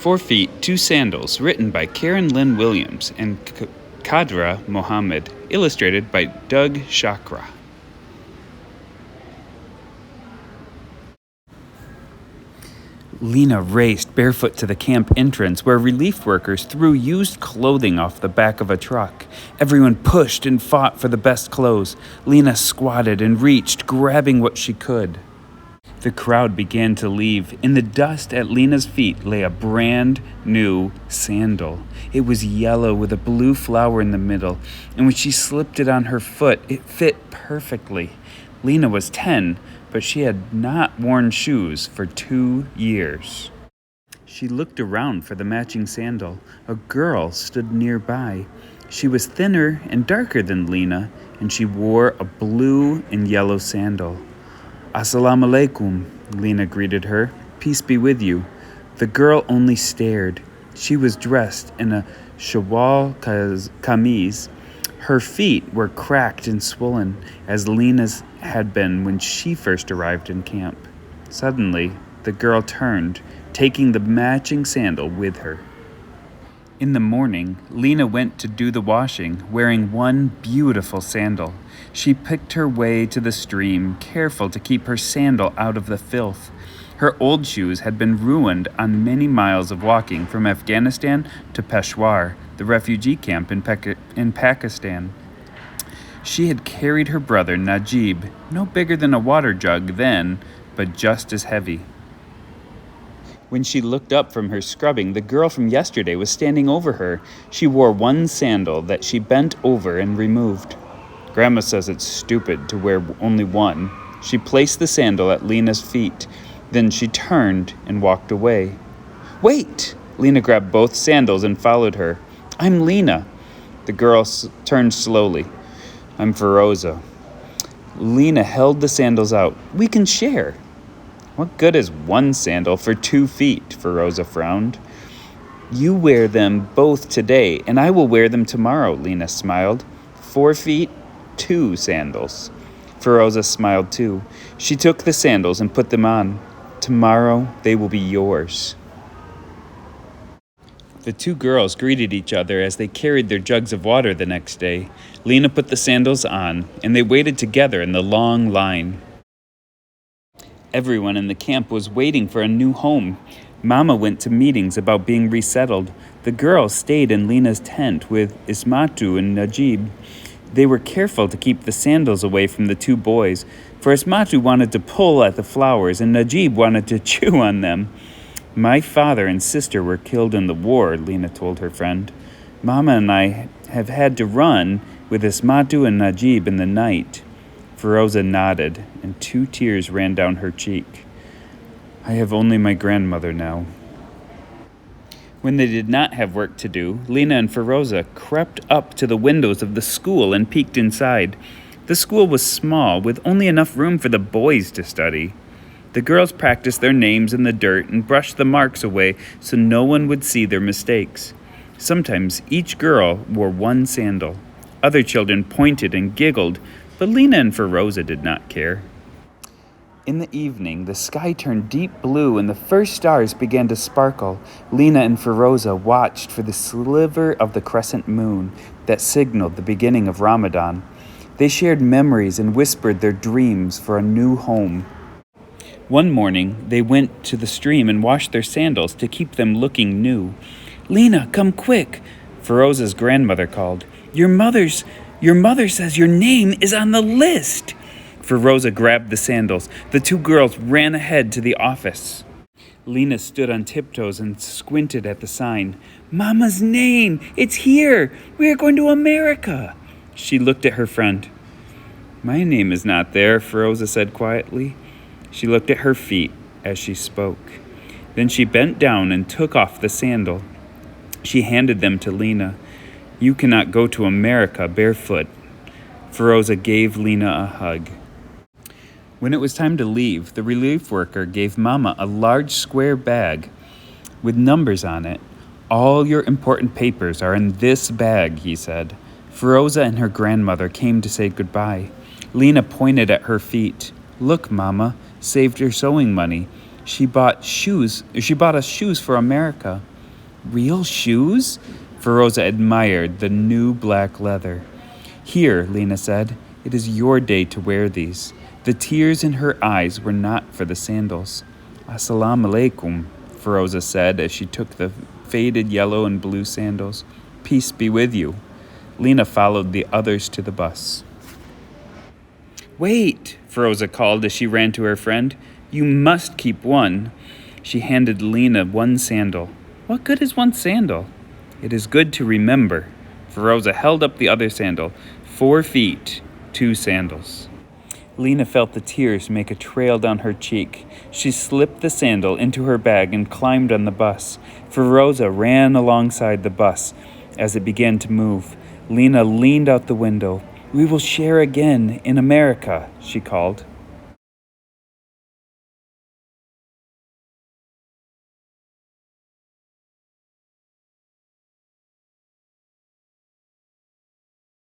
4 Feet, 2 Sandals, written by Karen Lynn Williams and Kadra Mohammed, illustrated by Doug Chakra. Lena raced barefoot to the camp entrance where relief workers threw used clothing off the back of a truck. Everyone pushed and fought for the best clothes. Lena squatted and reached, grabbing what she could. The crowd began to leave. In the dust at Lena's feet lay a brand new sandal. It was yellow with a blue flower in the middle, and when she slipped it on her foot, it fit perfectly. Lena was 10, but she had not worn shoes for 2 years. She looked around for the matching sandal. A girl stood nearby. She was thinner and darker than Lena, and she wore a blue and yellow sandal. "Assalamu alaikum," Lena greeted her. "Peace be with you." The girl only stared. She was dressed in a shawal kameez. Her feet were cracked and swollen, as Lena's had been when she first arrived in camp. Suddenly, the girl turned, taking the matching sandal with her. In the morning, Lena went to do the washing, wearing one beautiful sandal. She picked her way to the stream, careful to keep her sandal out of the filth. Her old shoes had been ruined on many miles of walking from Afghanistan to Peshawar, the refugee camp in Pakistan. She had carried her brother Najib, no bigger than a water jug then, but just as heavy. When she looked up from her scrubbing, the girl from yesterday was standing over her. She wore one sandal that she bent over and removed. "Grandma says it's stupid to wear only one." She placed the sandal at Lena's feet. Then she turned and walked away. "Wait!" Lena grabbed both sandals and followed her. "I'm Lena." The girl turned slowly. "I'm Feroza." Lena held the sandals out. "We can share." "What good is one sandal for 2 feet?" Feroza frowned. "You wear them both today, and I will wear them tomorrow," Lena smiled. 4 feet, 2 sandals. Feroza smiled too. She took the sandals and put them on. "Tomorrow they will be yours." The 2 girls greeted each other as they carried their jugs of water the next day. Lena put the sandals on, and they waited together in the long line. Everyone in the camp was waiting for a new home. Mama went to meetings about being resettled. The girls stayed in Lena's tent with Ismatu and Najib. They were careful to keep the sandals away from the 2 boys, for Ismatu wanted to pull at the flowers and Najib wanted to chew on them. "My father and sister were killed in the war," Lena told her friend. "Mama and I have had to run with Ismatu and Najib in the night." Feroza nodded, and 2 tears ran down her cheek. "I have only my grandmother now." When they did not have work to do, Lena and Feroza crept up to the windows of the school and peeked inside. The school was small, with only enough room for the boys to study. The girls practiced their names in the dirt and brushed the marks away so no one would see their mistakes. Sometimes each girl wore one sandal. Other children pointed and giggled, but Lena and Feroza did not care. In the evening, the sky turned deep blue and the first stars began to sparkle. Lena and Feroza watched for the sliver of the crescent moon that signaled the beginning of Ramadan. They shared memories and whispered their dreams for a new home. One morning, they went to the stream and washed their sandals to keep them looking new. "Lena, come quick," Feroza's grandmother called. Your mother says your name is on the list." Feroza grabbed the sandals. The 2 girls ran ahead to the office. Lena stood on tiptoes and squinted at the sign. "Mama's name! It's here! We are going to America!" She looked at her friend. "My name is not there," Feroza said quietly. She looked at her feet as she spoke. Then she bent down and took off the sandal. She handed them to Lena. "You cannot go to America barefoot." Feroza gave Lena a hug. When it was time to leave, the relief worker gave Mama a large square bag with numbers on it. "All your important papers are in this bag," he said. Feroza and her grandmother came to say goodbye. Lena pointed at her feet. "Look, Mama saved her sewing money. She bought us shoes for America." Real shoes? Feroza admired the new black leather. Here, Lena said, it is your day to wear these. The tears in her eyes were not for the sandals. Assalamu alaikum, Feroza said as she took the faded yellow and blue sandals. Peace be with you. Lena followed the others to the bus. Wait, Feroza called as she ran to her friend. You must keep one. She handed Lena one sandal. What good is one sandal? It is good to remember. Feroza held up the other sandal. 4 feet, 2 sandals. Lena felt the tears make a trail down her cheek. She slipped the sandal into her bag and climbed on the bus. Feroza ran alongside the bus as it began to move. Lena leaned out the window. We will share again in America, she called.